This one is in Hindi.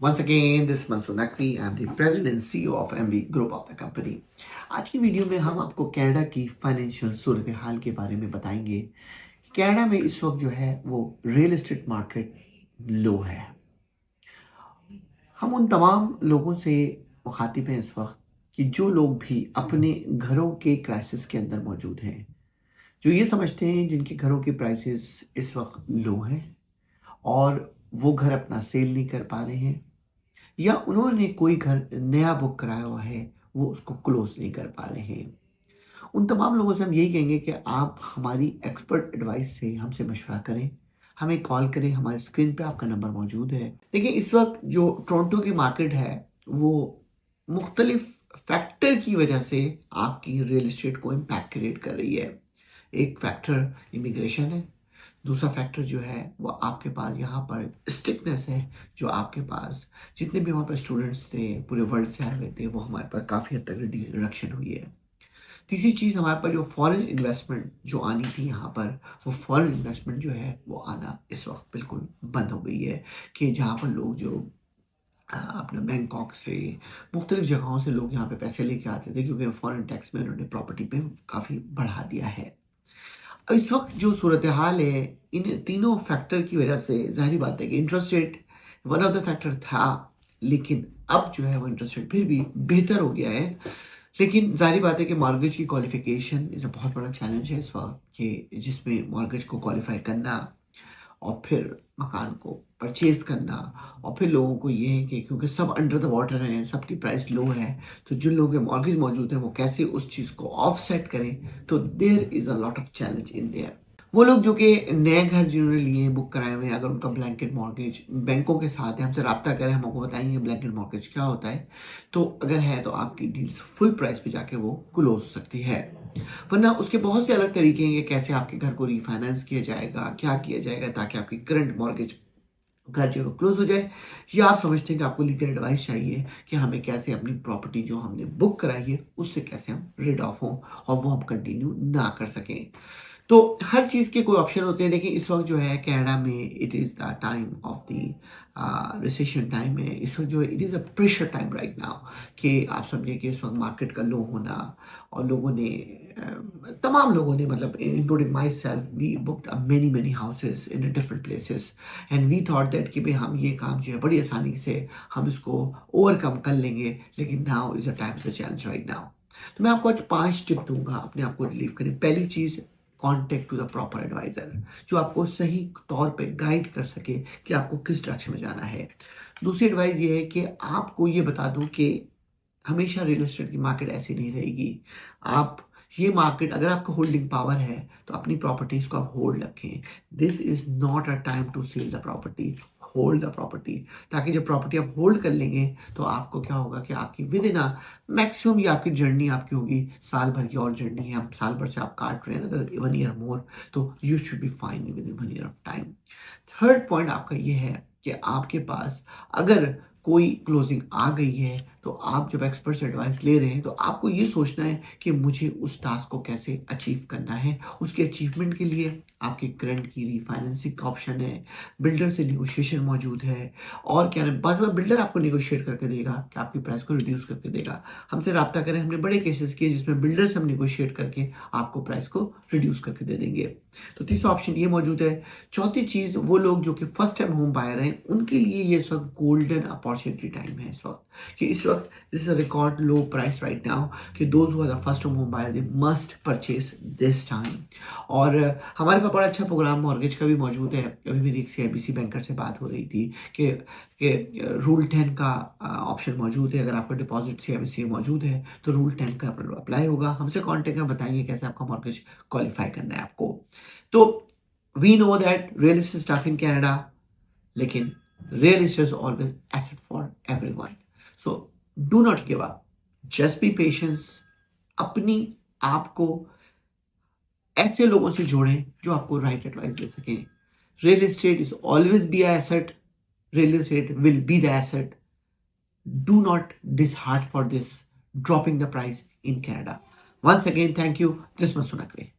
Once again, this is Mansoor Naqvi. I'm the President and CEO of MV Group of the company. आज की वीडियो में हम आपको कनाडा की फाइनेंशियल सूरत हाल के बारे में बताएंगे। कनाडा में इस वक्त जो है वो रियल एस्टेट मार्केट लो है। हम उन तमाम लोगों से मुखातिब हैं इस वक्त कि जो लोग भी अपने घरों के क्राइसिस के अंदर मौजूद हैं, जो ये समझते हैं जिनके घरों की प्राइसेस इस वक्त लो हैं और वो घर अपना सेल नहीं कर पा रहे हैं, या उन्होंने कोई घर नया बुक कराया हुआ है, वो उसको क्लोज नहीं कर पा रहे हैं। उन तमाम लोगों से हम यही कहेंगे कि आप हमारी एक्सपर्ट एडवाइस से हमसे मशवरा करें, हमें कॉल करें। हमारे स्क्रीन पे आपका नंबर मौजूद है। देखिए, इस वक्त जो टोरंटो की मार्केट है वो मुख्तलिफ फैक्टर की वजह से आपकी रियल एस्टेट को इम्पैक्ट क्रिएट कर रही है। एक फैक्टर इमिग्रेशन है, दूसरा फैक्टर जो है वो आपके पास यहाँ पर स्टिकनेस है। जो आपके पास जितने भी वहाँ पर स्टूडेंट्स थे पूरे वर्ल्ड से आए हुए थे, वो हमारे पास काफ़ी हद तक रिडक्शन हुई है। तीसरी चीज़, हमारे पास जो फॉरेन इन्वेस्टमेंट जो आनी थी यहाँ पर, वो फॉरेन इन्वेस्टमेंट जो है वो आना इस वक्त बिल्कुल बंद हो गई है। कि जहाँ पर लोग जो अपने बैंकॉक से मुख्तलिफ जगहों से लोग यहाँ पे पैसे लेके आते थे, क्योंकि फॉरेन टैक्स में उन्होंने प्रॉपर्टी पे काफ़ी बढ़ा दिया है। अब इस वक्त जो सूरत हाल है, इन तीनों फैक्टर की वजह से जाहिर बात है कि interest rate one of the factor था, लेकिन अब जो है वो इंटरेस्ट रेट फिर भी बेहतर हो गया है। लेकिन जाहिर बात है कि मॉर्गेज की क्वालिफिकेशन इज़ अ बहुत बड़ा चैलेंज है इस वक्त, कि जिसमें मॉर्गेज को क्वालिफाई करना और फिर मकान को परचेज़ करना, और फिर लोगों को ये है कि क्योंकि सब अंडर द वाटर हैं, सबकी प्राइस लो है, तो जिन लोगों के मॉर्गेज मौजूद है वो कैसे उस चीज़ को ऑफसेट करें। तो there is a lot of challenge in there. वो लोग जो कि नए घर जिन्होंने लिए हैं, बुक कराए हुए हैं, अगर उनका ब्लैंकेट मॉर्गेज बैंकों के साथ है, हमसे रब्ता करें, हम आपको बताएंगे ब्लैंकेट मॉर्गेज क्या होता है। तो अगर है तो आपकी डील्स फुल प्राइस पे जाके वो क्लोज हो सकती है। वरना उसके बहुत से अलग तरीके हैं कि कैसे आपके घर को रीफाइनेंस किया जाएगा, क्या किया जाएगा ताकि आपकी करंट मॉर्गेज घर जो है वो क्लोज हो जाए। या आप समझते हैं कि आपको लीगल एडवाइस चाहिए कि हमें कैसे अपनी प्रॉपर्टी जो हमने बुक कराई है उससे कैसे हम रिड ऑफ हों और वो हम कंटिन्यू ना कर सकें। तो हर चीज़ के कोई ऑप्शन होते हैं। देखिए, इस वक्त जो है कनाडा में it is the time of the recession time है। इस वक्त जो है it is a pressure time right now, कि आप समझिए कि इस वक्त मार्केट का लो होना, और लोगों ने तमाम लोगों ने, मतलब including myself, we booked many many houses in different places, and we thought that कि भाई हम ये काम जो है बड़ी आसानी से हम इसको ओवरकम कर लेंगे। लेकिन now is a time of the challenge right now. तो मैं आपको आज 5 टिप दूंगा अपने आप को रिलीव करें। पहली चीज़, contact to the proper adviser, जो आपको सही तौर पे गाइड कर सके कि आपको किस डायरेक्शन में जाना है। दूसरी एडवाइस ये है कि आपको ये बता दूं कि हमेशा रियल एस्टेट की मार्केट ऐसी नहीं रहेगी। आप ये मार्केट, अगर आपका होल्डिंग पावर है तो अपनी प्रॉपर्टीज को आप होल्ड रखें। This is not a time to sell the property, hold the property. ताकि जब प्रॉपर्टी आप होल्ड कर लेंगे तो आपको क्या होगा कि आपकी विद इन अ मैक्सिमम, ये आपकी जर्नी आपकी होगी साल भर की, और जर्नी है, हम साल भर से आप काट रहे हैं अगर 1 ईयर मोर, तो you should be fine with in 1 year of time. Third point आपका ये है कि आपके पास अगर कोई क्लोजिंग आ गई है तो आप जब एक्सपर्ट से एडवाइस ले रहे हैं तो आपको ये सोचना है कि मुझे उस टास्क को कैसे अचीव करना है। उसके अचीवमेंट के लिए आपके करंट की रीफाइनेंसिंग का ऑप्शन है, बिल्डर से निगोशिएशन मौजूद है। और क्या है, बस बिल्डर आपको निगोशिएट करके देगा कि आपकी प्राइस को रिड्यूस करके देगा। हमसे रब्ता करें, हमने बड़े केसेस किए जिसमें बिल्डर से हम निगोशिएट करके आपको प्राइस को रिड्यूस करके दे देंगे। तो तीसरा ऑप्शन ये मौजूद है। चौथी चीज़, वो लोग जो कि फर्स्ट टाइम होम बायर हैं उनके लिए ये इस वक्त गोल्डन अपॉर्चुनिटी टाइम है इस वक्त, कि इस वक्त this is a record low price right now, कि those who are the first home buyer they must purchase this time. और हमारे पास बड़ा अच्छा प्रोग्राम मॉर्गेज का भी मौजूद है। अभी मेरी एक सीआईबीसी बैंकर से बात हो रही थी कि रूल 10 का ऑप्शन मौजूद है। अगर आपका डिपॉजिट सीआईबीसी मौजूद है तो रूल 10 का अप्लाई होगा। हमसे कॉन्टेक्ट कर बताएंगे कैसे आपका मॉर्गेज क्वालिफाई करना है आपको। तो we know that real estate stuff in Canada, लेकिन real estate is always asset for everyone. So do not give up. Just be patient. अपनी आप को ऐसे लोगों से जोड़ें जो आपको राइट एडवाइस दे सकें। Real estate is always be asset, real estate will be the asset. Do not disheart for this dropping the price in Canada. Once again, thank you. This was Sunakwe.